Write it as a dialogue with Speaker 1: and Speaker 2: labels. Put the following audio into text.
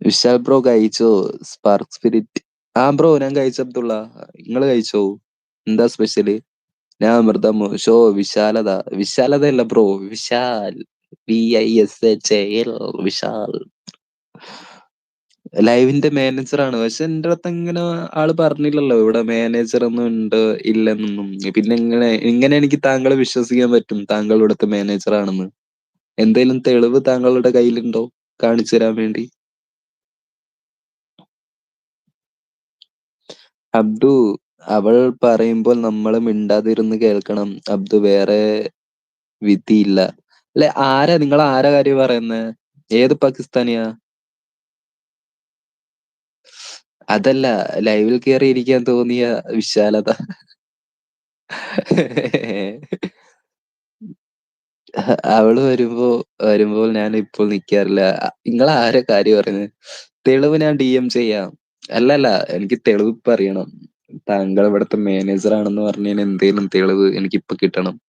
Speaker 1: Vishal bro കഴിച്ചോ? Spark spirit. ആ bro ഞാൻ കഴിച്ചു അബ്ദുള്ള. നിങ്ങള് കഴിച്ചോ? എന്താ സ്പെഷ്യല്? ഞാൻ അമൃതം ഷോ വിശാലത. വിശാലതയല്ല ബ്രോ, വിശാൽ. VISHAL വിശാൽ. ലൈവിന്റെ മാനേജറാണ്. പക്ഷെ എന്റെ അടുത്ത് അങ്ങനെ ആള് പറഞ്ഞില്ലല്ലോ ഇവിടെ മാനേജർ ഒന്നും ഉണ്ട് ഇല്ലെന്നൊന്നും. പിന്നെ എങ്ങനെ എനിക്ക് താങ്കളെ വിശ്വസിക്കാൻ പറ്റും താങ്കൾ ഇവിടുത്തെ മാനേജർ ആണെന്ന്? എന്തേലും തെളിവ് താങ്കളുടെ കയ്യിലുണ്ടോ കാണിച്ചു തരാൻ വേണ്ടി? അബ്ദു, അവൾ പറയുമ്പോൾ നമ്മള് മിണ്ടാതിരുന്ന് കേൾക്കണം അബ്ദു, വേറെ വിധിയില്ല. അല്ലെ, നിങ്ങൾ ആരാ കാര്യം പറയുന്നേ? ഏത് പാകിസ്ഥാനിയാ? അതല്ല, ലൈവിൽ കയറി ഇരിക്കാൻ തോന്നിയ വിശാലത. അവള് വരുമ്പോൾ ഞാൻ ഇപ്പോൾ നിക്കാറില്ല. നിങ്ങൾ ആരെ കാര്യം പറയുന്നത്? തെളിവ് ഞാൻ DM ചെയ്യാം. അല്ലല്ല, എനിക്ക് തെളിവ് ഇപ്പൊ അറിയണം. താങ്കൾ ഇവിടുത്തെ മാനേജർ ആണെന്ന് പറഞ്ഞതിന് എന്തേലും തെളിവ് എനിക്കിപ്പൊ കിട്ടണം.